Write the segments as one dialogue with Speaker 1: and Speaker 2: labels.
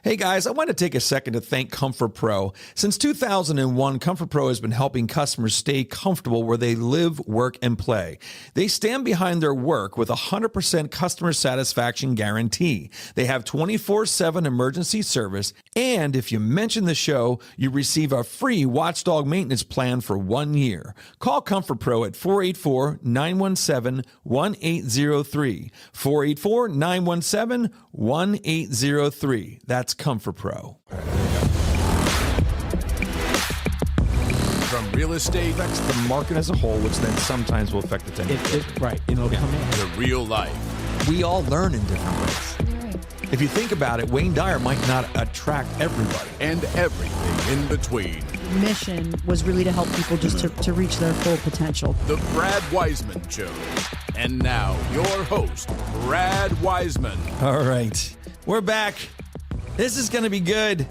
Speaker 1: Hey guys, I want to take a second to thank Comfort Pro. Since 2001, Comfort Pro has been helping customers stay comfortable where they live, work, and play. They stand behind their work with a 100% customer satisfaction guarantee. They have 24/7 emergency service, and if you mention the show, you receive a free watchdog maintenance plan for 1 year. Call Comfort Pro at 484-917-1803. 484-917-1803. That's Comfort Pro.
Speaker 2: From real estate
Speaker 1: Affects the market as a whole, which then sometimes will affect the 10
Speaker 3: Right. It'll come in.
Speaker 2: to real life.
Speaker 1: We all learn in different ways. If you think about it, Wayne Dyer might not attract everybody.
Speaker 2: And everything in between.
Speaker 4: Mission was really to help people just to reach their full potential.
Speaker 2: The Brad Weisman Show. And now, your host, Brad Weisman.
Speaker 1: All right. We're back. This is going to be good.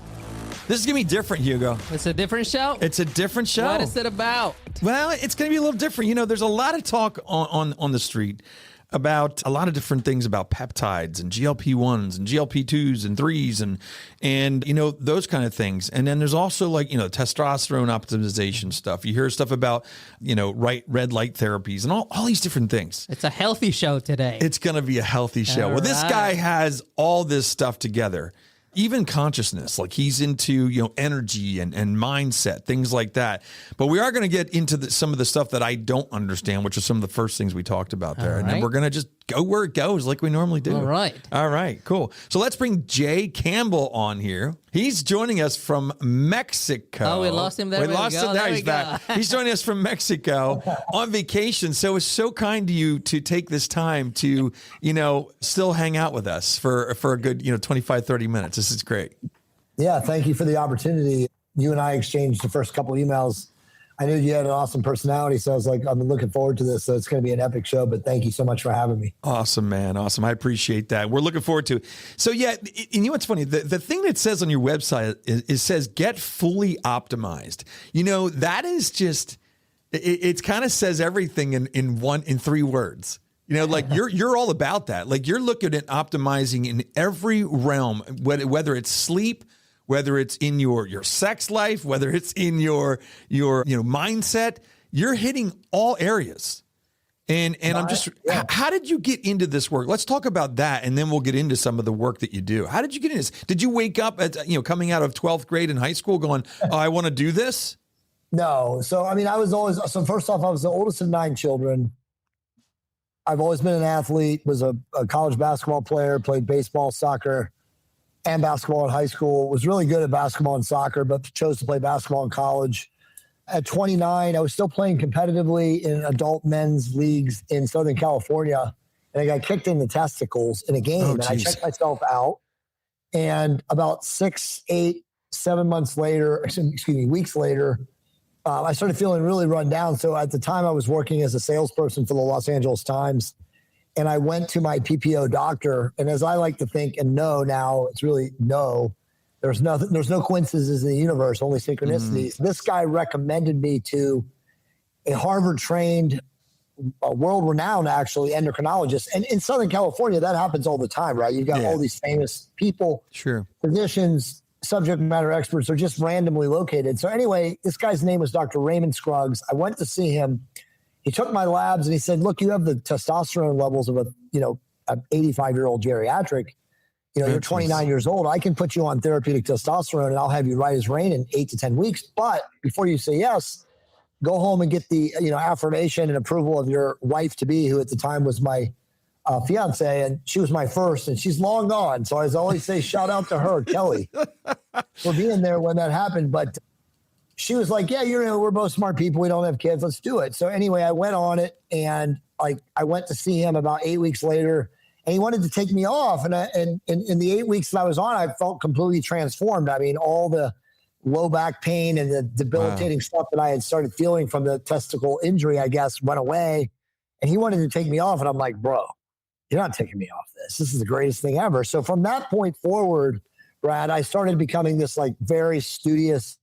Speaker 1: This is going to be different, Hugo.
Speaker 3: It's a different show?
Speaker 1: It's a different show.
Speaker 3: What is it about?
Speaker 1: Well, it's going to be a little different. You know, there's a lot of talk on the street about a lot of different things about peptides and GLP-1s and GLP-2s and 3s and you know, those kind of things. And then there's also like, you know, testosterone optimization stuff. You hear stuff about, you know, red light therapies and all these different things.
Speaker 3: It's a healthy show today.
Speaker 1: It's going to be a healthy show.
Speaker 3: All
Speaker 1: Well, this
Speaker 3: right.
Speaker 1: guy has all this stuff together. Even consciousness, like he's into, you know, energy and mindset, things like that. But we are going to get into some of the stuff that I don't understand, which are some of the first things we talked about there. And then
Speaker 3: right.
Speaker 1: we're going to just go where it goes like we normally do.
Speaker 3: All right.
Speaker 1: All right, cool. So let's bring Jay Campbell on here. He's joining us from Mexico.
Speaker 3: Oh, we lost him there.
Speaker 1: We
Speaker 3: There we
Speaker 1: lost
Speaker 3: go.
Speaker 1: him.
Speaker 3: There
Speaker 1: Now
Speaker 3: we
Speaker 1: he's back. He's joining us from Mexico on vacation. So it's so kind to you to take this time to, you know, still hang out with us for a good, you know, 25, 30 minutes. This is great.
Speaker 5: Yeah, thank you for the opportunity. You and I exchanged the first couple emails. I knew you had an awesome personality, so I was like, I'm looking forward to this. So it's going to be an epic show, but thank you so much for having me.
Speaker 1: Awesome, man. Awesome. I appreciate that. We're looking forward to it. So yeah, and you know what's funny? The thing that says on your website is says get fully optimized. You know, that is just, it kind of says everything in 3 words. You know, like you're all about that. Like you're looking at optimizing in every realm, whether it's sleep, whether it's in your sex life, whether it's in your you know mindset, you're hitting all areas. And I'm just, how did you get into this work? Let's talk about that, and then we'll get into some of the work that you do. How did you get into this? Did you wake up at, you know, coming out of 12th grade in high school going, oh, I want to do this?
Speaker 5: No. So, I mean, so first off, I was the oldest of 9 children. I've always been an athlete, was a college basketball player, played baseball, soccer, and basketball in high school. Was really good at basketball and soccer, but chose to play basketball in college. At 29, I was still playing competitively in adult men's leagues in Southern California, and I got kicked in the testicles in a game, and I checked myself out. And about 6, 8, 7 months later, weeks later, I started feeling really run down. So at the time, I was working as a salesperson for the Los Angeles Times. And I went to my PPO doctor, and as I like to think and know now, it's really no. There's no coincidences in the universe, only synchronicities. This guy recommended me to a Harvard-trained, world-renowned, actually, endocrinologist. And in Southern California, that happens all the time, right? You've got all these famous people, physicians, subject matter experts are just randomly located. So anyway, this guy's name was Dr. Raymond Scruggs. I went to see him. He took my labs and he said, look, you have the testosterone levels of an 85-year-old geriatric. You know, you're 29 years old. I can put you on therapeutic testosterone and I'll have you right as rain in 8 to 10 weeks. But before you say yes, go home and get the, affirmation and approval of your wife-to-be, who at the time was my fiance, and she was my first, and she's long gone. So I always say, shout out to her, Kelly, for being there when that happened. But she was like, yeah, we're both smart people. We don't have kids. Let's do it. So anyway, I went on it, and I went to see him about 8 weeks later, and he wanted to take me off. And in the 8 weeks that I was on, I felt completely transformed. I mean, all the low back pain and the debilitating stuff that I had started feeling from the testicle injury, I guess, went away. And he wanted to take me off. And I'm like, bro, you're not taking me off this. This is the greatest thing ever. So from that point forward, Brad, I started becoming this very studious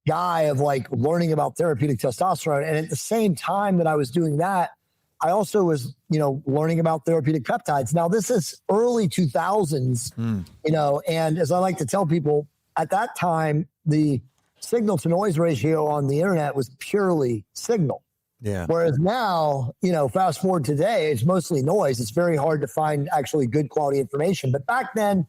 Speaker 5: guy of learning about therapeutic testosterone. And at the same time that I was doing that, I also was, learning about therapeutic peptides. Now this is early 2000s, and as I like to tell people, at that time, the signal to noise ratio on the internet was purely signal.
Speaker 1: Yeah.
Speaker 5: Whereas now, fast forward today, it's mostly noise. It's very hard to find actually good quality information. But back then,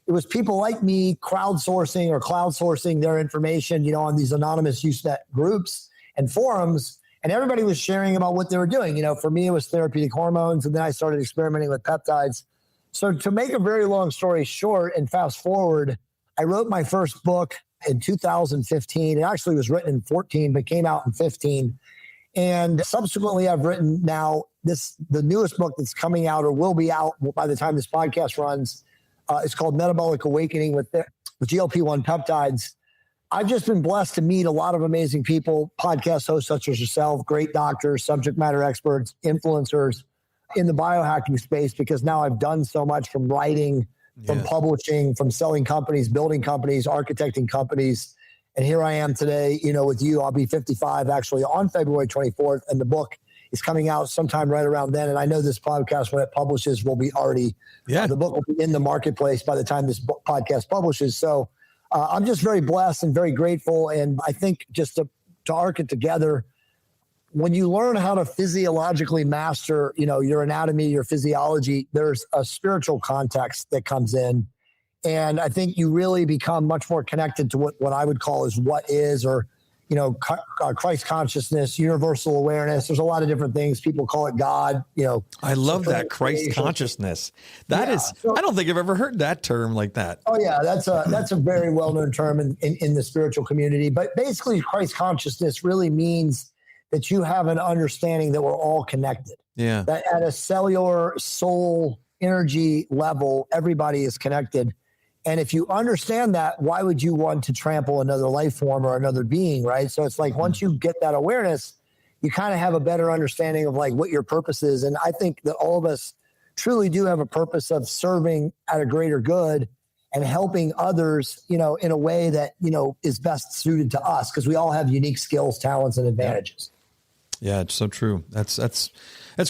Speaker 5: it was people like me crowdsourcing their information, on these anonymous Usenet groups and forums. And everybody was sharing about what they were doing. For me, it was therapeutic hormones. And then I started experimenting with peptides. So to make a very long story short and fast forward, I wrote my first book in 2015. It actually was written in 14, but came out in 15. And subsequently, I've written now the newest book that's coming out or will be out by the time this podcast runs. It's called Metabolic Awakening with GLP-1 Peptides. I've just been blessed to meet a lot of amazing people, podcast hosts such as yourself, great doctors, subject matter experts, influencers in the biohacking space, because now I've done so much from writing, from publishing, from selling companies, building companies, architecting companies. And here I am today, with you. I'll be 55 actually on February 24th. And the book is coming out sometime right around then. And I know this podcast, when it publishes, will be already, the book will be in the marketplace by the time this podcast publishes. So I'm just very blessed and very grateful. And I think just to arc it together, when you learn how to physiologically master, your anatomy, your physiology, there's a spiritual context that comes in. And I think you really become much more connected to what I would call is what is, or, Christ consciousness, universal awareness. There's a lot of different things. People call it God,
Speaker 1: I love that, Christ consciousness. That is, I don't think I've ever heard that term like that.
Speaker 5: Oh yeah. That's a very well-known term in the spiritual community. But basically Christ consciousness really means that you have an understanding that we're all connected.
Speaker 1: Yeah. That
Speaker 5: at a cellular soul energy level, everybody is connected. And if you understand that, why would you want to trample another life form or another being, right? So it's like once you get that awareness, you kind of have a better understanding of like what your purpose is. And I think that all of us truly do have a purpose of serving at a greater good and helping others, in a way that, is best suited to us, because we all have unique skills, talents, and advantages.
Speaker 1: Yeah, it's so true. That's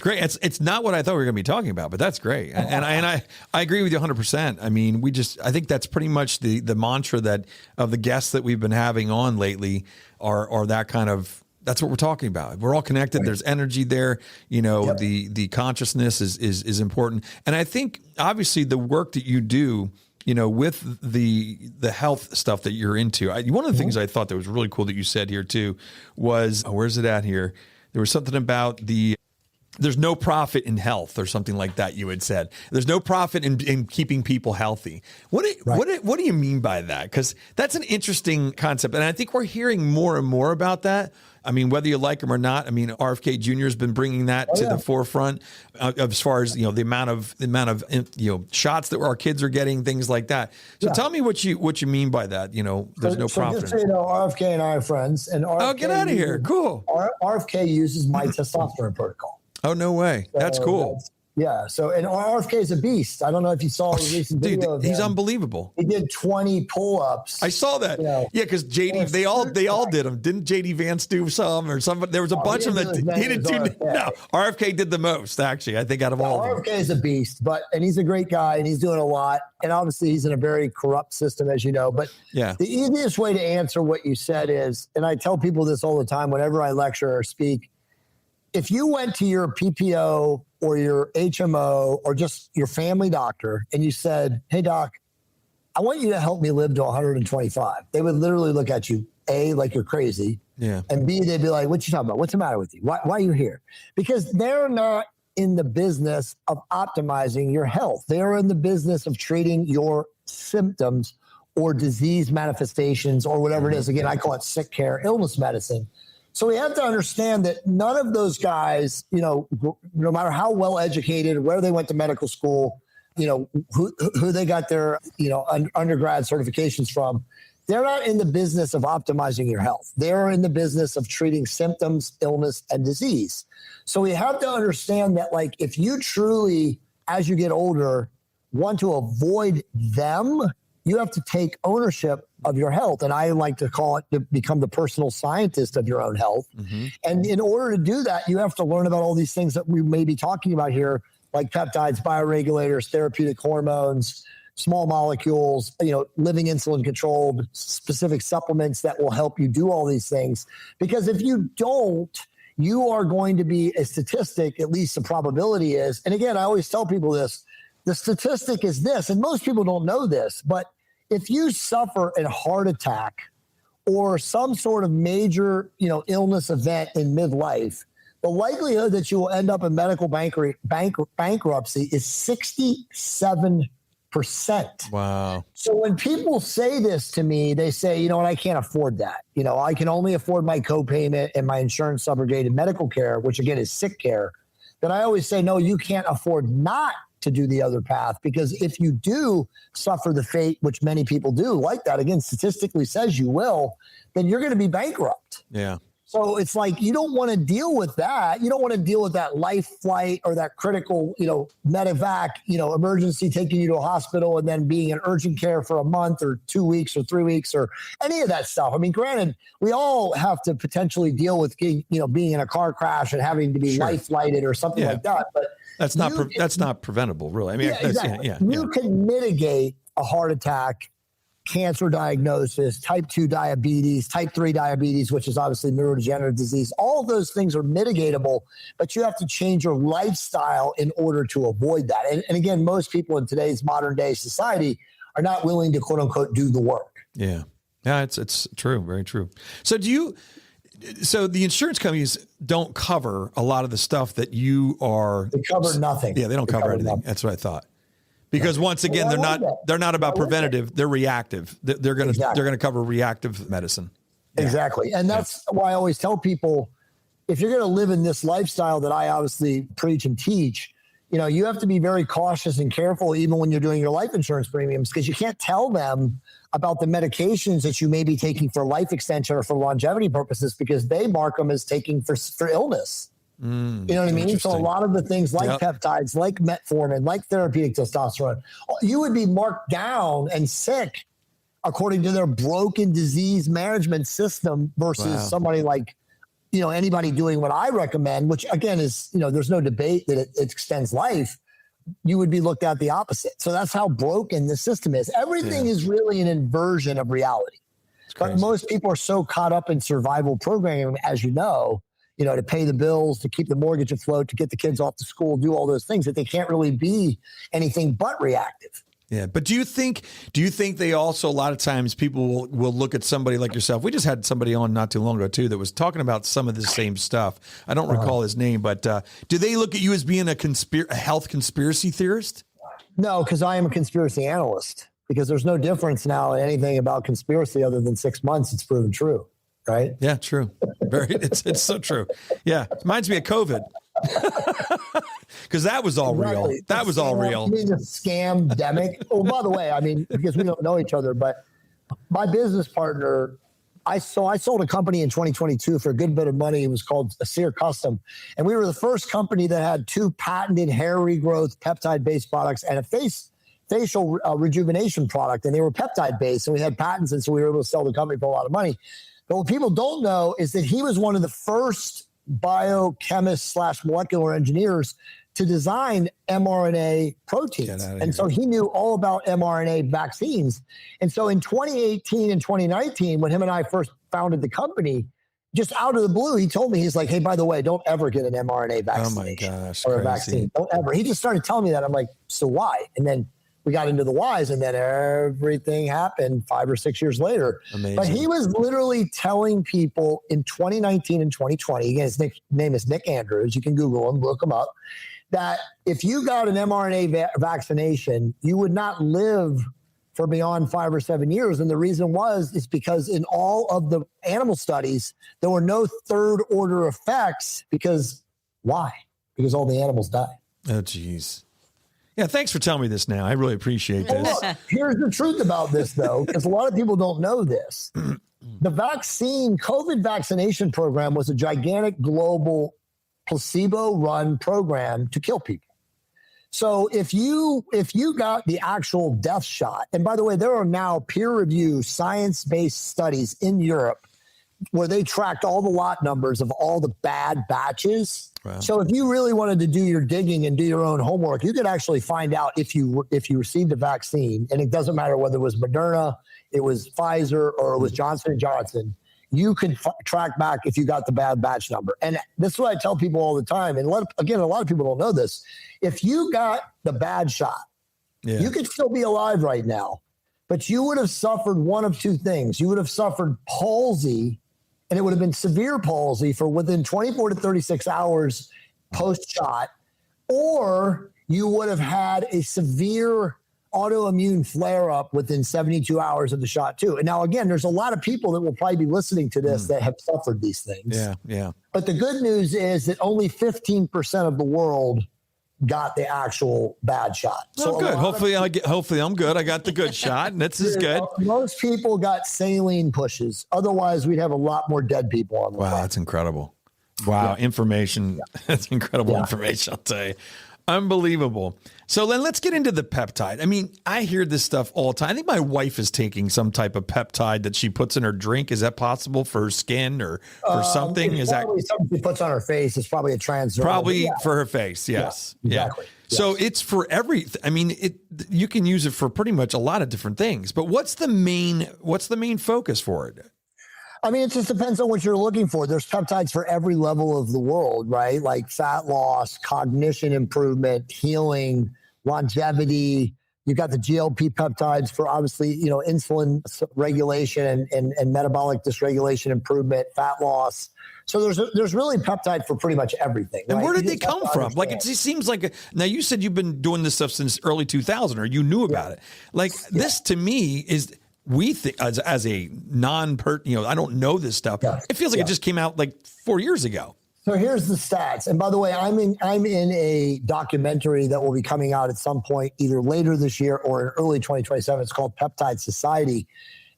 Speaker 1: great. It's not what I thought we were going to be talking about, but that's great. And I agree with you 100%. I mean, I think that's pretty much the mantra that of the guests that we've been having on lately are that kind of, that's what we're talking about. We're all connected. There's energy there. The consciousness is important. And I think obviously the work that you do, with the health stuff that you're into, one of the things I thought that was really cool that you said here too was, where's it at here? There was something about there's no profit in health or something like that. You had said there's no profit in keeping people healthy. What do you mean by that? Because that's an interesting concept. And I think we're hearing more and more about that. I mean, whether you like him or not, I mean, RFK Jr. has been bringing that to the forefront as far as, the amount of shots that our kids are getting, things like that. So tell me what you mean by that. There's no profit.
Speaker 5: Just so RFK and I are friends. And RFK
Speaker 1: get out of here. Cool.
Speaker 5: RFK uses my testosterone protocol.
Speaker 1: Oh, no way. That's cool.
Speaker 5: So, and RFK is a beast. I don't know if you saw the recent video.
Speaker 1: Dude, he's unbelievable.
Speaker 5: He did 20 pull-ups.
Speaker 1: I saw that. Yeah, because JD, they all did them. Didn't JD Vance do some or somebody? There was a bunch of them that he didn't do. No, RFK did the most, actually, I think, out of all of them.
Speaker 5: RFK is a beast, and he's a great guy, and he's doing a lot. And obviously, he's in a very corrupt system, as you know. But the easiest way to answer what you said is, and I tell people this all the time whenever I lecture or speak, if you went to your PPO or your HMO or just your family doctor and you said, hey, doc, I want you to help me live to 125. They would literally look at you, A, like you're crazy. Yeah. And B, they'd be like, what you talking about? What's the matter with you? Why are you here? Because they're not in the business of optimizing your health. They are in the business of treating your symptoms or disease manifestations or whatever it is. Again, I call it sick care, illness medicine. So we have to understand that none of those guys, no matter how well educated, where they went to medical school, who they got their, undergrad certifications from, they're not in the business of optimizing your health. They're in the business of treating symptoms, illness, and disease. So we have to understand that, like, if you truly, as you get older, want to avoid them, you have to take ownership of your health. And I like to call it to become the personal scientist of your own health. And in order to do that, you have to learn about all these things that we may be talking about here, like peptides, bioregulators, therapeutic hormones, small molecules, living insulin controlled, specific supplements that will help you do all these things. Because if you don't, you are going to be a statistic, at least the probability is. And again, I always tell people this, the statistic is this, and most people don't know this, but if you suffer a heart attack or some sort of major, illness event in midlife, the likelihood that you will end up in medical bankruptcy is 67%.
Speaker 1: Wow.
Speaker 5: So when people say this to me, they say, you know what, I can't afford that. I can only afford my copayment and my insurance subrogated medical care, which again is sick care. Then I always say, no, you can't afford not to do the other path, because if you do suffer the fate, which many people do, like that, again, statistically says you will, then you're going to be bankrupt.
Speaker 1: Yeah.
Speaker 5: So it's like, you don't want to deal with that. You don't want to deal with that life flight or that critical, medevac, emergency taking you to a hospital and then being in urgent care for a month or 2 weeks or 3 weeks or any of that stuff. I mean, granted, we all have to potentially deal with, being in a car crash and having to be life flighted or something like that. But
Speaker 1: that's not preventable, really. I mean,
Speaker 5: exactly. You can mitigate a heart attack, cancer diagnosis, type 2 diabetes, type 3 diabetes, which is obviously neurodegenerative disease. All of those things are mitigatable, but you have to change your lifestyle in order to avoid that. And again, most people in today's modern day society are not willing to, quote unquote, do the work.
Speaker 1: Yeah. Yeah, it's true. Very true. So so the insurance companies don't cover a lot of the stuff that you are.
Speaker 5: They cover nothing.
Speaker 1: Yeah, they don't cover anything. Nothing. That's what I thought. Because once again, they're not about preventative. They're reactive. They're going to cover reactive medicine. Yeah.
Speaker 5: Exactly. And that's why I always tell people, if you're going to live in this lifestyle that I obviously preach and teach, you have to be very cautious and careful, even when you're doing your life insurance premiums, because you can't tell them about the medications that you may be taking for life extension or for longevity purposes, because they mark them as taking for illness. You know what I mean? So a lot of the things like peptides, like metformin, like therapeutic testosterone, you would be marked down and sick according to their broken disease management system versus somebody like, anybody doing what I recommend, which again is, there's no debate that it extends life. You would be looked at the opposite. So that's how broken the system is. Everything is really an inversion of reality. But most people are so caught up in survival programming, as you know, to pay the bills, to keep the mortgage afloat, to get the kids off to school, do all those things, that they can't really be anything but reactive.
Speaker 1: Yeah. But do you think they also, a lot of times people will look at somebody like yourself? We just had somebody on not too long ago too, that was talking about some of the same stuff. I don't recall his name, but do they look at you as being a health conspiracy theorist? No,
Speaker 5: because I am a conspiracy analyst, because there's no difference now in anything about conspiracy other than 6 months. It's proven true. Right?
Speaker 1: Yeah, true. It's so true. Yeah. Reminds me of COVID. Because that was all real. That was all real.
Speaker 5: I mean, the scam-demic. Oh, by the way, because we don't know each other, but my business partner, I sold a company in 2022 for a good bit of money. It was called Sear Custom. And we were the first company that had 2 patented hair regrowth peptide-based products and a facial rejuvenation product. And they were peptide-based, and we had patents, and so we were able to sell the company for a lot of money. But what people don't know is that he was one of the first biochemists / molecular engineers to design mRNA proteins. And so he knew all about mRNA vaccines. And so in 2018 and 2019, when him and I first founded the company, just out of the blue, he told me, he's like, hey, by the way, don't ever get an mRNA vaccination.
Speaker 1: Oh my gosh,
Speaker 5: or a vaccine. Don't ever. He just started telling me that. I'm like, so why? And then we got into the whys, and then everything happened 5 or 6 years later.
Speaker 1: Amazing.
Speaker 5: But he was literally telling people in 2019 and 2020, again, his name is Nick Andrews. You can Google him, look him up, that if you got an mRNA vaccination, you would not live for beyond 5 or 7 years. And the reason is because in all of the animal studies, there were no third order effects. Because why? Because all the animals died.
Speaker 1: Oh, geez. Yeah, thanks for telling me this now. I really appreciate this.
Speaker 5: Look, here's the truth about this, though, because a lot of people don't know this. The COVID vaccination program was a gigantic global placebo-run program to kill people. So if you got the actual death shot, and by the way, there are now peer-reviewed science-based studies in Europe where they tracked all the lot numbers of all the bad batches.
Speaker 1: Wow.
Speaker 5: So if you really wanted to do your digging and do your own homework, you could actually find out if you received a vaccine, and it doesn't matter whether it was Moderna, it was Pfizer, or it was Johnson & Johnson. You can track back if you got the bad batch number. And this is what I tell people all the time. And again, a lot of people don't know this. If you got the bad shot, you could still be alive right now, but you would have suffered one of two things. You would have suffered palsy, and it would have been severe palsy for within 24 to 36 hours post-shot, or you would have had a severe autoimmune flare-up within 72 hours of the shot too. And now, again, there's a lot of people that will probably be listening to this that have suffered these things.
Speaker 1: Yeah.
Speaker 5: But the good news is that only 15% of the world got the actual bad shot.
Speaker 1: So good. Hopefully I'm good. I got the good shot, and this is good.
Speaker 5: Most people got saline pushes. Otherwise, we'd have a lot more dead people on the
Speaker 1: Wow,
Speaker 5: planet.
Speaker 1: that's incredible. Wow, information. That's incredible information, I'll tell you. Unbelievable. So then let's get into the peptide. I mean, I hear this stuff all the time. I think my wife is taking some type of peptide that she puts in her drink. Is that possible for her skin or for something? Is that
Speaker 5: something she puts on her face? It's probably a transdermal.
Speaker 1: probably for her face? Yes.
Speaker 5: Yeah, exactly.
Speaker 1: Yeah. So it's for everything. I mean, you can use it for pretty much a lot of different things. But what's the main focus for it?
Speaker 5: I mean, it just depends on what you're looking for. There's peptides for every level of the world, right? Like fat loss, cognition improvement, healing, longevity. You've got the GLP peptides for obviously, insulin regulation and metabolic dysregulation improvement, fat loss. So there's really peptide for pretty much everything.
Speaker 1: And
Speaker 5: right?
Speaker 1: where did they come from? Like, it seems like now you said you've been doing this stuff since early 2000, or you knew about it. Like this to me is, we think as a I don't know this stuff. Yeah. It feels like it just came out like 4 years ago.
Speaker 5: So here's the stats. And by the way, I'm in a documentary that will be coming out at some point, either later this year or in early 2027. It's called Peptide Society.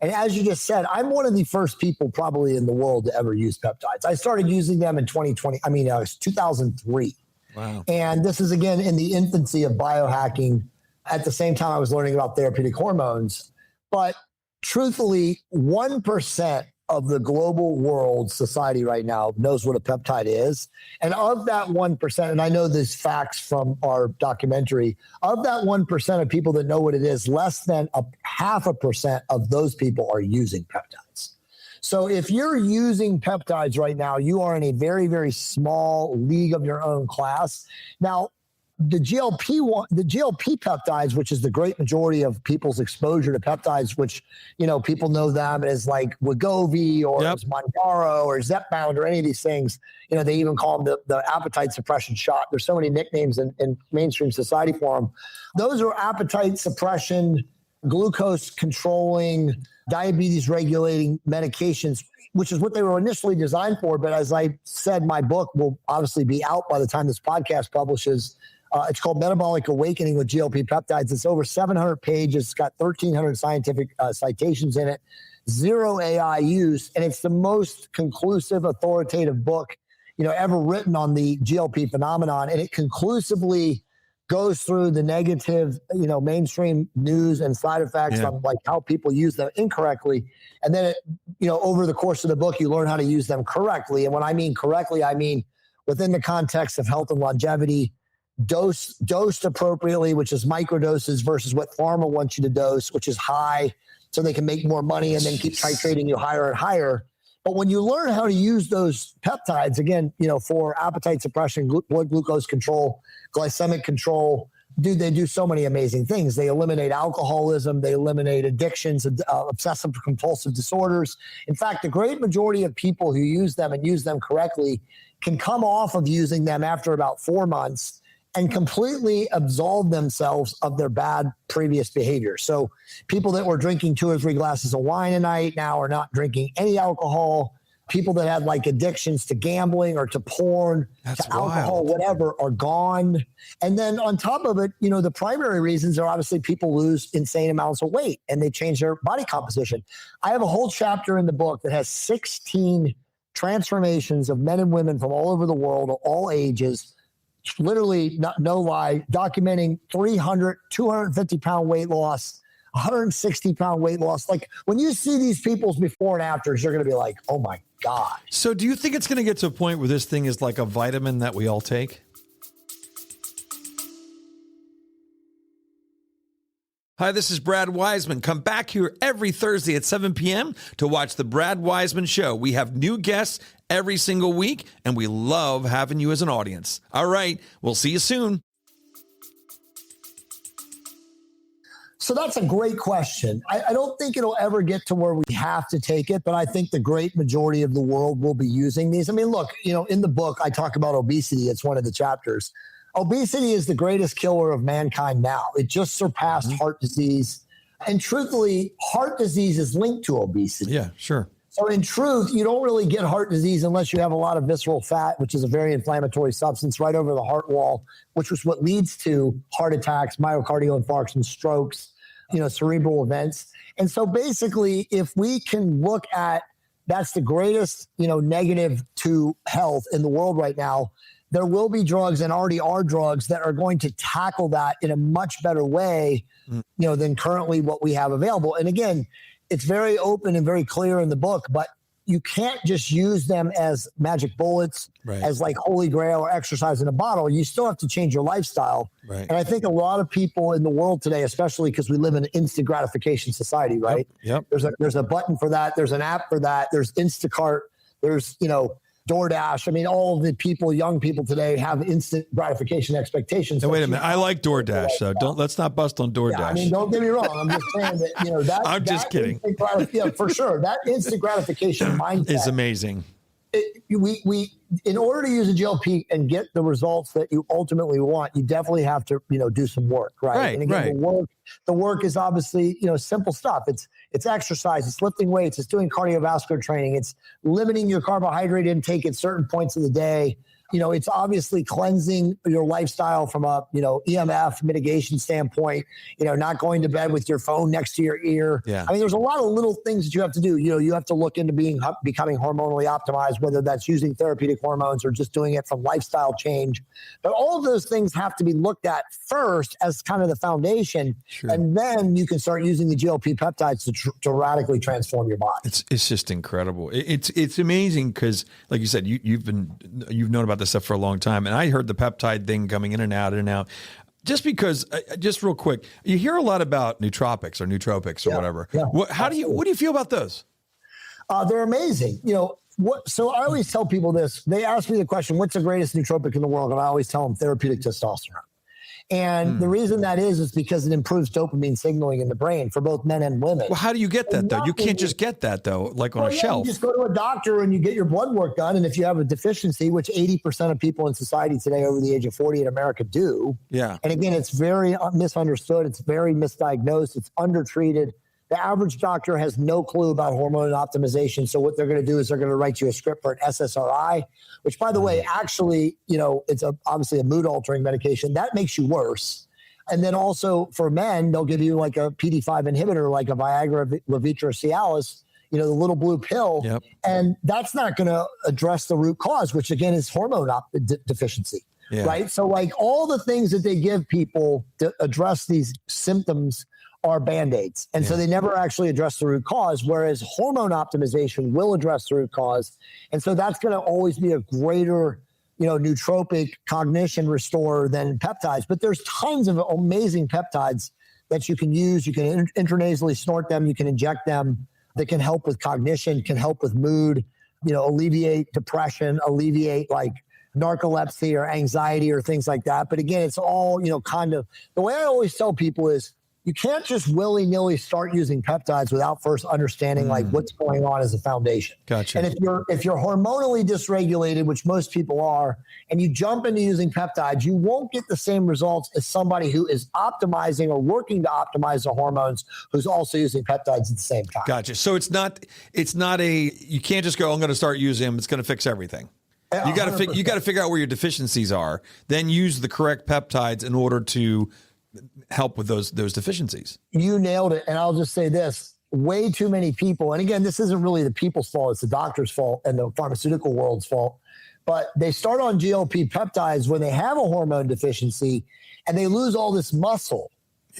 Speaker 5: And as you just said, I'm one of the first people probably in the world to ever use peptides. I started using them in 2020. I mean, it was 2003.
Speaker 1: Wow.
Speaker 5: And this is, again, in the infancy of biohacking. At the same time, I was learning about therapeutic hormones. But truthfully, 1% of the global world society right now knows what a peptide is. And of that 1%, and I know these facts from our documentary, of that 1% of people that know what it is, less than 0.5% of those people are using peptides. So if you're using peptides right now, you are in a very, very small league of your own class. Now, the GLP peptides, which is the great majority of people's exposure to peptides, which, people know them as like Wegovy or as Mounjaro or Zepbound or any of these things. They even call them the appetite suppression shot. There's so many nicknames in mainstream society for them. Those are appetite suppression, glucose controlling, diabetes regulating medications, which is what they were initially designed for. But as I said, my book will obviously be out by the time this podcast publishes. It's called Metabolic Awakening with GLP Peptides. It's over 700 pages. It's got 1,300 scientific citations in it, 0 AI use, and it's the most conclusive, authoritative book, ever written on the GLP phenomenon. And it conclusively goes through the negative, mainstream news and side effects on like how people use them incorrectly. And then, over the course of the book, you learn how to use them correctly. And when I mean correctly, I mean within the context of health and longevity, dosed appropriately, which is microdoses versus what pharma wants you to dose, which is high, so they can make more money and then keep titrating you higher and higher. But when you learn how to use those peptides, again, for appetite suppression, blood glucose control, glycemic control, dude, they do so many amazing things. They eliminate alcoholism. They eliminate addictions, obsessive compulsive disorders. In fact, the great majority of people who use them and use them correctly can come off of using them after about 4 months and completely absolve themselves of their bad previous behavior. So people that were drinking 2 or 3 glasses of wine a night now are not drinking any alcohol. People that had like addictions to gambling or to porn, to alcohol, whatever, are gone. And then on top of it, the primary reasons are obviously people lose insane amounts of weight and they change their body composition. I have a whole chapter in the book that has 16 transformations of men and women from all over the world, of all ages, literally, no lie, documenting 300, 250 pound weight loss, 160 pound weight loss. Like when you see these people's before and afters, you're going to be like, oh my God.
Speaker 1: So do you think it's going to get to a point where this thing is like a vitamin that we all take? Hi, this is Brad Weisman. Come back here every Thursday at 7 p.m. to watch The Brad Weisman Show. We have new guests every single week, and we love having you as an audience. All right, we'll see you soon.
Speaker 5: So that's a great question. I don't think it'll ever get to where we have to take it, but I think the great majority of the world will be using these. I mean, look, in the book, I talk about obesity. It's one of the chapters. Obesity is the greatest killer of mankind now. It just surpassed heart disease. And truthfully, heart disease is linked to obesity.
Speaker 1: Yeah, sure.
Speaker 5: So in truth, you don't really get heart disease unless you have a lot of visceral fat, which is a very inflammatory substance right over the heart wall, which is what leads to heart attacks, myocardial infarctions, strokes, cerebral events. And so basically, if we can look at that's the greatest, negative to health in the world right now, there will be drugs and already are drugs that are going to tackle that in a much better way, than currently what we have available. And again, it's very open and very clear in the book, but you can't just use them as magic bullets, as like holy grail or exercise in a bottle. You still have to change your lifestyle. Right. And I think a lot of people in the world today, especially because we live in an instant gratification society, right?
Speaker 1: Yep.
Speaker 5: There's a button for that. There's an app for that. There's Instacart. There's, DoorDash. I mean, all of the people, young people today have instant gratification expectations.
Speaker 1: Now, wait a minute. I like DoorDash, so let's not bust on DoorDash.
Speaker 5: Yeah, I mean, don't get me wrong. I'm just saying that,
Speaker 1: I'm just kidding.
Speaker 5: Yeah, for sure. That instant gratification mindset
Speaker 1: is amazing.
Speaker 5: We in order to use a GLP and get the results that you ultimately want, you definitely have to, do some work, right? And again, the work is obviously, simple stuff. It's exercise, it's lifting weights, it's doing cardiovascular training, it's limiting your carbohydrate intake at certain points of the day. It's obviously cleansing your lifestyle from a, EMF mitigation standpoint, not going to bed with your phone next to your ear.
Speaker 1: Yeah.
Speaker 5: I mean, there's a lot of little things that you have to do. You have to look into becoming hormonally optimized, whether that's using therapeutic hormones or just doing it from lifestyle change. But all of those things have to be looked at first as kind of the foundation. Sure. And then you can start using the GLP peptides to radically transform your body.
Speaker 1: It's just incredible. It's amazing because, like you said, you've known about this stuff for a long time, and I heard the peptide thing coming in and out. Just because, just real quick, you hear a lot about nootropics or whatever.
Speaker 5: Yeah,
Speaker 1: What do you feel about those?
Speaker 5: They're amazing. So I always tell people this. They ask me the question, "What's the greatest nootropic in the world?" And I always tell them therapeutic testosterone. And the reason that is because it improves dopamine signaling in the brain for both men and women.
Speaker 1: Well, how do you get that, though? You can't just get that, though, like on a shelf.
Speaker 5: You just go to a doctor and you get your blood work done. And if you have a deficiency, which 80% of people in society today over the age of 40 in America do.
Speaker 1: Yeah.
Speaker 5: And again, it's very misunderstood. It's very misdiagnosed. It's undertreated. The average doctor has no clue about hormone optimization. So what they're going to do is they're going to write you a script for an SSRI, which, by the way, actually, it's obviously a mood-altering medication. That makes you worse. And then also for men, they'll give you like a PD-5 inhibitor, like a Viagra, Levitra, Cialis, the little blue pill. Yep. And that's not going to address the root cause, which, again, is hormone deficiency. Yeah. Right? So like all the things that they give people to address these symptoms are Band-Aids. And so they never actually address the root cause, whereas hormone optimization will address the root cause. And so that's going to always be a greater, nootropic cognition restorer than peptides. But there's tons of amazing peptides that you can use. You can intranasally snort them. You can inject them. That can help with cognition, can help with mood, alleviate depression, alleviate like narcolepsy or anxiety or things like that. But again, it's all, kind of the way I always tell people is, you can't just willy-nilly start using peptides without first understanding like what's going on as a foundation.
Speaker 1: Gotcha.
Speaker 5: And if you're hormonally dysregulated, which most people are, and you jump into using peptides, you won't get the same results as somebody who is optimizing or working to optimize the hormones who's also using peptides at the same time.
Speaker 1: Gotcha. So you can't just go, I'm going to start using them. It's going to fix everything. You got to figure out where your deficiencies are, then use the correct peptides in order to help with those deficiencies.
Speaker 5: You nailed it. And I'll just say this, way too many people, and again, this isn't really the people's fault, it's the doctor's fault and the pharmaceutical world's fault, but they start on GLP peptides when they have a hormone deficiency and they lose all this muscle.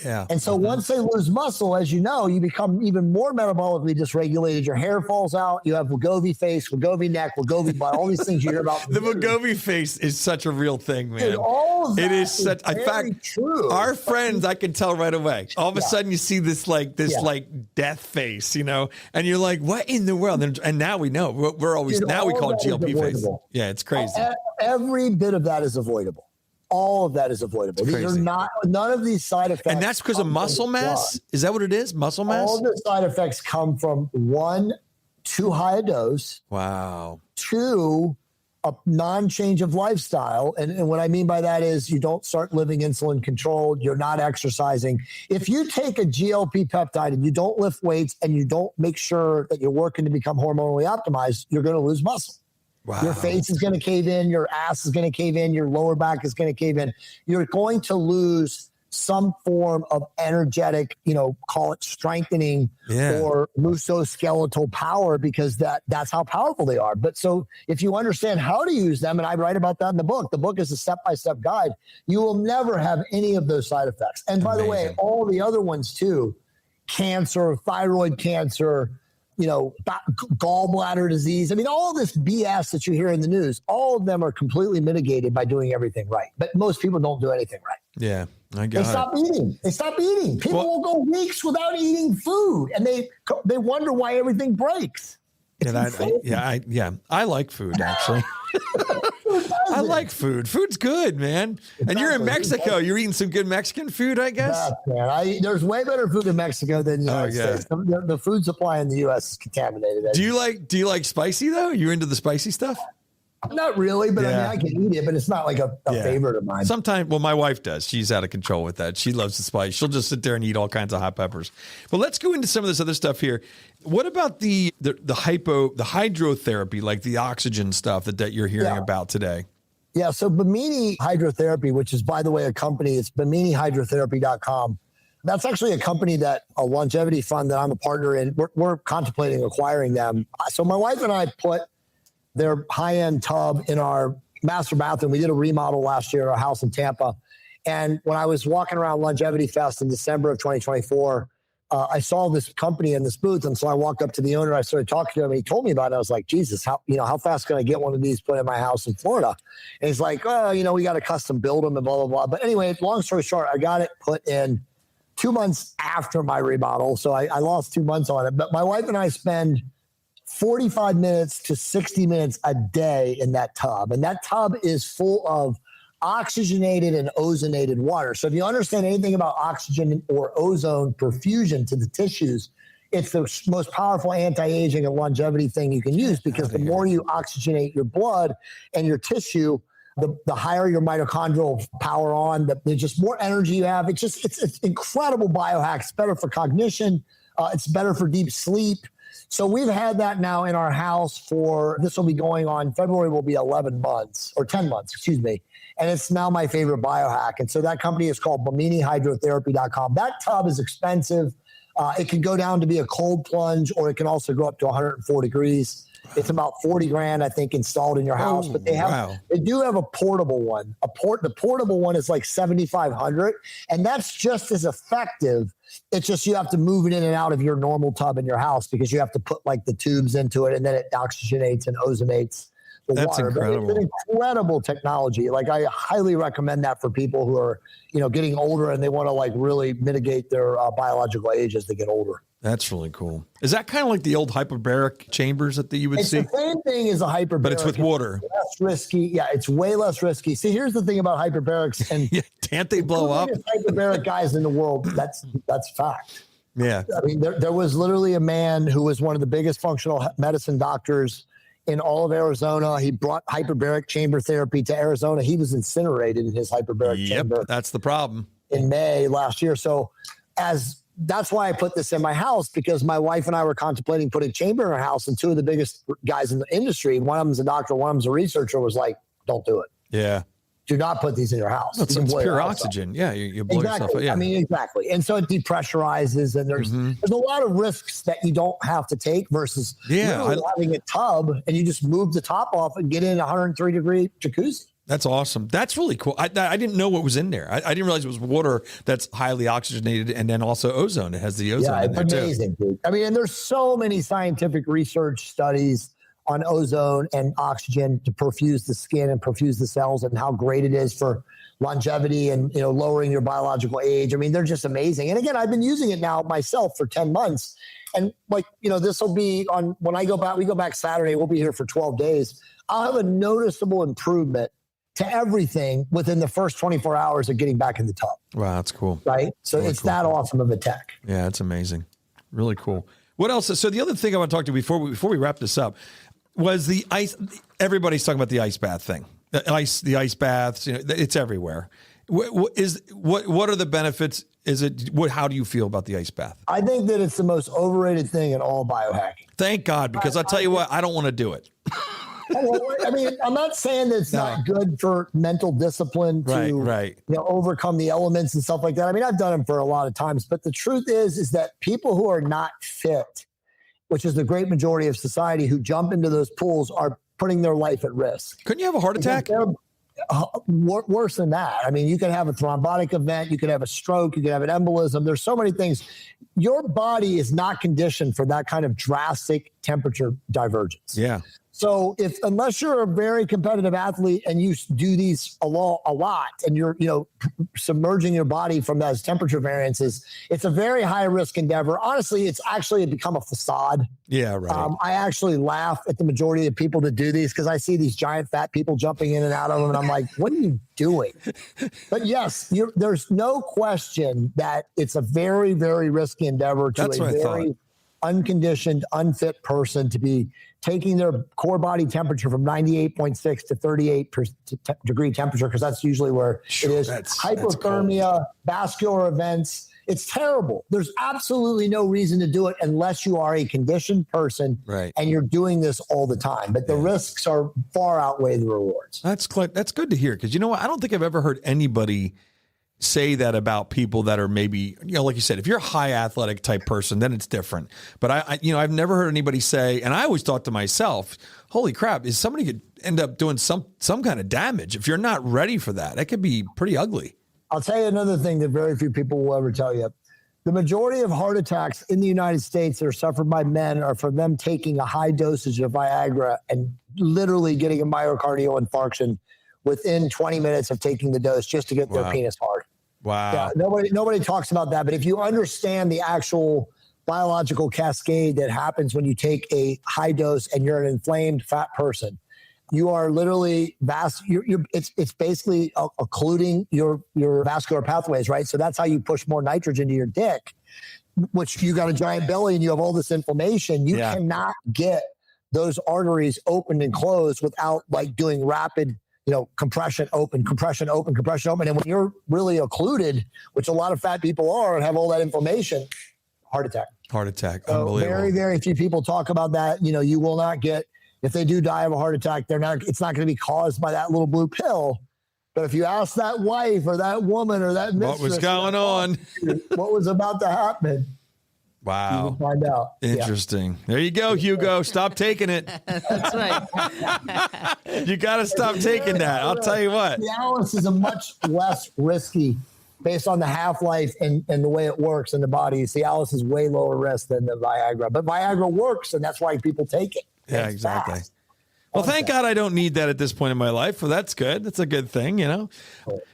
Speaker 1: Yeah.
Speaker 5: And so once they lose muscle, as you know, you become even more metabolically dysregulated. Your hair falls out. You have Wegovy face, Wegovy neck, Wegovy butt, all these things you hear about.
Speaker 1: The Wegovy face is such a real thing, man.
Speaker 5: Dude, all of that
Speaker 1: it is such. In
Speaker 5: very
Speaker 1: fact,
Speaker 5: true.
Speaker 1: our friends, I can tell right away. All of a sudden, you see this
Speaker 5: Yeah.
Speaker 1: like death face, you know, and you're like, "What in the world?" And now we know. We're always
Speaker 5: Dude,
Speaker 1: now we
Speaker 5: all
Speaker 1: call it
Speaker 5: that is
Speaker 1: GLP face.
Speaker 5: avoidable.
Speaker 1: Yeah, it's crazy.
Speaker 5: Every bit of that is avoidable. All of that is avoidable.
Speaker 1: It's
Speaker 5: These are
Speaker 1: crazy.
Speaker 5: not, none of these side effects.
Speaker 1: And that's because of
Speaker 5: come from
Speaker 1: muscle
Speaker 5: the
Speaker 1: mass.
Speaker 5: drug.
Speaker 1: Is that what it is? Muscle mass.
Speaker 5: All the side effects come from one, too high a dose,
Speaker 1: Wow.
Speaker 5: two, a non-change of lifestyle. And what I mean by that is you don't start living insulin controlled. You're not exercising. If you take a GLP peptide and you don't lift weights and you don't make sure that you're working to become hormonally optimized, you're going to lose muscle.
Speaker 1: Wow.
Speaker 5: Your face is going to cave in. Your ass is going to cave in. Your lower back is going to cave in. You're going to lose some form of energetic, call it strengthening or musculoskeletal power, because that's how powerful they are. But so if you understand how to use them, and I write about that in the book is a step-by-step guide, you will never have any of those side effects. And by the way, all the other ones too, cancer, thyroid cancer, gallbladder disease. I mean, all this BS that you hear in the news, all of them are completely mitigated by doing everything right. But most people don't do anything right.
Speaker 1: Yeah, I got
Speaker 5: They stop eating. They stop eating. People will go weeks without eating food, and they wonder why everything breaks.
Speaker 1: I like food, actually. I like food. Food's good, man. And you're in Mexico. You're eating some good Mexican food, I guess.
Speaker 5: Yeah, man. There's way better food in Mexico than the United States. The food supply in the U.S. is contaminated.
Speaker 1: Do you like spicy though? You into the spicy stuff?
Speaker 5: Not really, but I can eat it, but it's not like a favorite of mine.
Speaker 1: Sometimes, my wife does. She's out of control with that. She loves the spice. She'll just sit there and eat all kinds of hot peppers. But let's go into some of this other stuff here. What about the hydrotherapy, like the oxygen stuff that you're hearing about today?
Speaker 5: Yeah, so Bimini Hydrotherapy, which is, by the way, a company, it's biminihydrotherapy.com. That's actually a company a longevity fund that I'm a partner in. We're contemplating acquiring them. So my wife and I put their high-end tub in our master bathroom. We did a remodel last year at our house in Tampa. And when I was walking around Longevity Fest in December of 2024, I saw this company in this booth. And so I walked up to the owner. I started talking to him, and he told me about it. I was like, Jesus, how fast can I get one of these put in my house in Florida? And he's like, we got to custom build them and blah, blah, blah. But anyway, long story short, I got it put in 2 months after my remodel. So I lost 2 months on it. But my wife and I spend 45 minutes to 60 minutes a day in that tub. And that tub is full of oxygenated and ozonated water. So if you understand anything about oxygen or ozone perfusion to the tissues, it's the most powerful anti-aging and longevity thing you can use, because the more you oxygenate your blood and your tissue, the higher your mitochondrial power on, there's just more energy you have. It's incredible biohack. It's better for cognition. It's better for deep sleep. So we've had that now in our house this will be going on, February will be 11 months, or 10 months, excuse me. And it's now my favorite biohack. And so that company is called biminihydrotherapy.com. That tub is expensive. It can go down to be a cold plunge, or it can also go up to 104 degrees. It's about 40 grand, I think, installed in your house. But they do have a portable one. The portable one is like 7,500, and that's just as effective. It's just you have to move it in and out of your normal tub in your house, because you have to put like the tubes into it, and then it oxygenates and ozonates the
Speaker 1: That's
Speaker 5: water.
Speaker 1: incredible.
Speaker 5: It's an incredible technology. Like, I highly recommend that for people who are, getting older and they want to like really mitigate their biological age as they get older.
Speaker 1: That's really cool. Is that kind of like the old hyperbaric chambers that you would see?
Speaker 5: It's the same thing as a hyperbaric,
Speaker 1: but it's with water.
Speaker 5: Less risky. Yeah, it's way less risky. See, here's the thing about hyperbarics, and
Speaker 1: can't they blow up?
Speaker 5: Hyperbaric guys in the world. That's fact.
Speaker 1: Yeah.
Speaker 5: I mean, there was literally a man who was one of the biggest functional medicine doctors in all of Arizona. He brought hyperbaric chamber therapy to Arizona. He was incinerated in his hyperbaric chamber.
Speaker 1: That's the problem.
Speaker 5: In May last year. So that's why I put this in my house, because my wife and I were contemplating putting chamber in our house, and two of the biggest guys in the industry, one of them's a doctor, one of them's a researcher, was like, don't do it.
Speaker 1: Yeah.
Speaker 5: do not put these in your house.
Speaker 1: It's
Speaker 5: You can blow your
Speaker 1: pure
Speaker 5: house up.
Speaker 1: oxygen. Yeah, you blow
Speaker 5: Exactly.
Speaker 1: yourself up. Yeah.
Speaker 5: I mean, exactly. And so it depressurizes, and there's a lot of risks that you don't have to take versus literally having a tub and you just move the top off and get in a 103-degree jacuzzi.
Speaker 1: That's awesome. That's really cool. I didn't know what was in there. I didn't realize it was water that's highly oxygenated, and then also ozone. It has the ozone in there
Speaker 5: it's amazing, dude. I mean, and there's so many scientific research studies on ozone and oxygen to perfuse the skin and perfuse the cells, and how great it is for longevity and, you know, lowering your biological age. I mean, they're just amazing. And again, I've been using it now myself for 10 months. And like, you know, this will be on when I go back, we go back Saturday, we'll be here for 12 days. I'll have a noticeable improvement to everything within the first 24 hours of getting back in the tub.
Speaker 1: Wow, that's cool.
Speaker 5: Right? So
Speaker 1: Really
Speaker 5: it's
Speaker 1: cool.
Speaker 5: that awesome of a tech.
Speaker 1: Yeah, it's amazing. Really cool. What else? So the other thing I want to talk to you before we wrap this up was the ice. Everybody's talking about the ice bath thing. The ice baths. You know, it's everywhere. What are the benefits? How do you feel about the ice bath?
Speaker 5: I think that it's the most overrated thing in all biohacking.
Speaker 1: Thank God, because I'll tell you what, I don't want to do it.
Speaker 5: I mean, I'm not saying that it's not good for mental discipline to
Speaker 1: right.
Speaker 5: You know, overcome the elements and stuff like that. I mean, I've done them for a lot of times, but the truth is that people who are not fit, which is the great majority of society, who jump into those pools are putting their life at risk.
Speaker 1: Couldn't you have a heart attack?
Speaker 5: Worse than that. I mean, you could have a thrombotic event, you could have a stroke, you could have an embolism. There's so many things. Your body is not conditioned for that kind of drastic temperature divergence.
Speaker 1: Yeah.
Speaker 5: So unless you're a very competitive athlete and you do these a lot and you're, you know, submerging your body from those temperature variances, it's a very high risk endeavor. Honestly, it's actually become a facade.
Speaker 1: Yeah, right.
Speaker 5: I actually laugh at the majority of people that do these because I see these giant fat people jumping in and out of them, and I'm like, what are you doing? But yes, there's no question that it's a very, very risky endeavor to
Speaker 1: That's
Speaker 5: a
Speaker 1: what I
Speaker 5: very
Speaker 1: thought.
Speaker 5: unconditioned, unfit person to be taking their core body temperature from 98.6 to 38 degree temperature, because that's usually where it is.
Speaker 1: That's
Speaker 5: Hypothermia, vascular events. It's terrible. There's absolutely no reason to do it unless you are a conditioned person and you're doing this all the time. But the risks are far outweigh the rewards.
Speaker 1: That's good to hear, because you know what? I don't think I've ever heard anybody say that about people that are maybe, you know, like you said, if you're a high athletic type person, then it's different. But I've never heard anybody say, and I always thought to myself, holy crap, is somebody could end up doing some kind of damage if you're not ready for that. That could be pretty ugly.
Speaker 5: I'll tell you another thing that very few people will ever tell you. The majority of heart attacks in the United States that are suffered by men are from them taking a high dosage of Viagra and literally getting a myocardial infarction within 20 minutes of taking the dose just to get their penis hard.
Speaker 1: Wow.
Speaker 5: Yeah, nobody talks about that. But if you understand the actual biological cascade that happens when you take a high dose and you're an inflamed fat person, you are literally it's basically occluding your vascular pathways, right? So that's how you push more nitrogen to your dick, which you got a giant belly and you have all this inflammation. You cannot get those arteries opened and closed without like doing rapid, you know, compression, open, compression, open, compression, open. And when you're really occluded, which a lot of fat people are and have all that inflammation, heart attack.
Speaker 1: Heart attack.
Speaker 5: So
Speaker 1: Unbelievable.
Speaker 5: very, very few people talk about that. You know, you will not get, if they do die of a heart attack, it's not going to be caused by that little blue pill. But if you ask that wife or that woman or that mistress,
Speaker 1: What was going on?
Speaker 5: What was about to happen?
Speaker 1: Wow.
Speaker 5: You will find out.
Speaker 1: Interesting. There you go, Hugo. Stop taking it.
Speaker 3: That's right.
Speaker 1: You got to stop taking that. I'll tell you what.
Speaker 5: Cialis is a much less risky based on the half-life and the way it works in the body. Cialis is way lower risk than the Viagra. But Viagra works, and that's why people take it.
Speaker 1: Yeah, exactly. Well, thank God I don't need that at this point in my life. Well, that's good. That's a good thing, you know.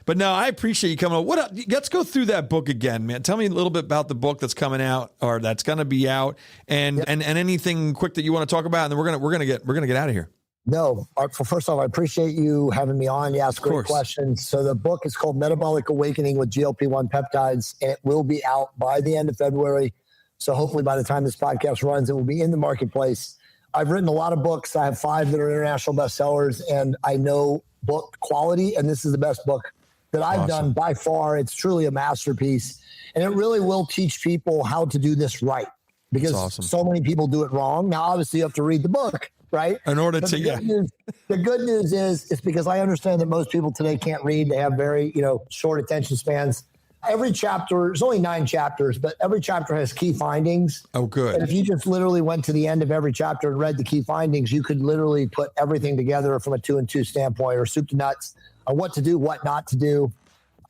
Speaker 1: But no, I appreciate you coming on. Let's go through that book again, man. Tell me a little bit about the book that's coming out or that's going to be out, and anything quick that you want to talk about, and then we're gonna get out of here.
Speaker 5: No, first off, I appreciate you having me on. You asked great questions. So the book is called Metabolic Awakening with GLP-1 Peptides, and it will be out by the end of February. So hopefully by the time this podcast runs, it will be in the marketplace. I've written a lot of books. I have 5 that are international bestsellers, and I know book quality, and this is the best book that I've done by far. It's truly a masterpiece, and it really will teach people how to do this right. because
Speaker 1: awesome.
Speaker 5: so many people do it wrong. Now, obviously, you have to read the book, right?
Speaker 1: In order
Speaker 5: But
Speaker 1: to,
Speaker 5: the good news is it's because I understand that most people today can't read. They have very, short attention spans. Every chapter, there's only 9 chapters, but every chapter has key findings.
Speaker 1: Oh, good.
Speaker 5: And if you just literally went to the end of every chapter and read the key findings, you could literally put everything together from a 2-and-2 standpoint or soup to nuts on what to do, what not to do.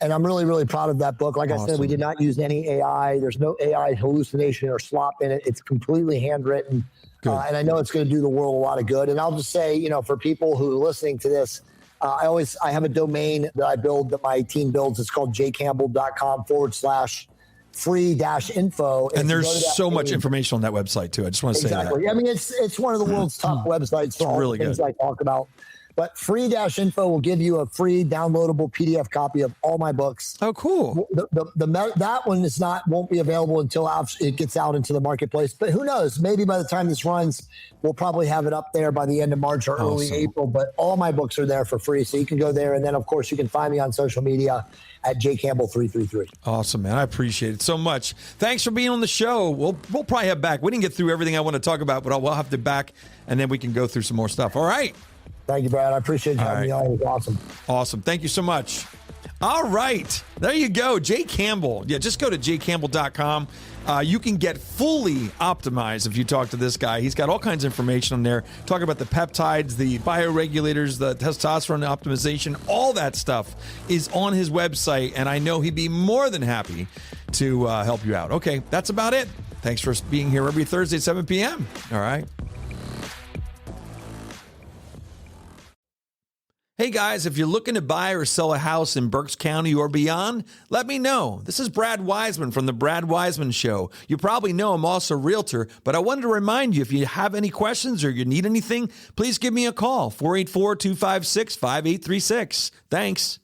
Speaker 5: And I'm really, really proud of that book. Like I said, we did not use any AI. There's no AI hallucination or slop in it. It's completely handwritten. And I know it's going to do the world a lot of good. And I'll just say, for people who are listening to this, I have a domain that I build, that my team builds. It's called jcampbell.com/free-info.
Speaker 1: And there's so much information on that website too. I just want to say that.
Speaker 5: Exactly. I mean, it's one of the world's top websites for all
Speaker 1: really
Speaker 5: the things
Speaker 1: good.
Speaker 5: I talk about. But free-info will give you a free downloadable PDF copy of all my books.
Speaker 1: Oh, cool.
Speaker 5: That one won't be available until after it gets out into the marketplace. But who knows? Maybe by the time this runs, we'll probably have it up there by the end of March or early April. But all my books are there for free, so you can go there. And then, of course, you can find me on social media at jcampbell333.
Speaker 1: Awesome, man. I appreciate it so much. Thanks for being on the show. We'll probably have back. We didn't get through everything I want to talk about, but we'll have to back, and then we can go through some more stuff. All right.
Speaker 5: Thank you, Brad. I appreciate you having me on. It was awesome.
Speaker 1: Awesome. Thank you so much. All right. There you go. Jay Campbell. Yeah, just go to jcampbell.com. You can get fully optimized if you talk to this guy. He's got all kinds of information on there. Talking about the peptides, the bioregulators, the testosterone optimization, all that stuff is on his website. And I know he'd be more than happy to help you out. Okay, that's about it. Thanks for being here every Thursday at 7 p.m. All right. Hey guys, if you're looking to buy or sell a house in Berks County or beyond, let me know. This is Brad Weisman from The Brad Weisman Show. You probably know I'm also a realtor, but I wanted to remind you, if you have any questions or you need anything, please give me a call, 484-256-5836. Thanks.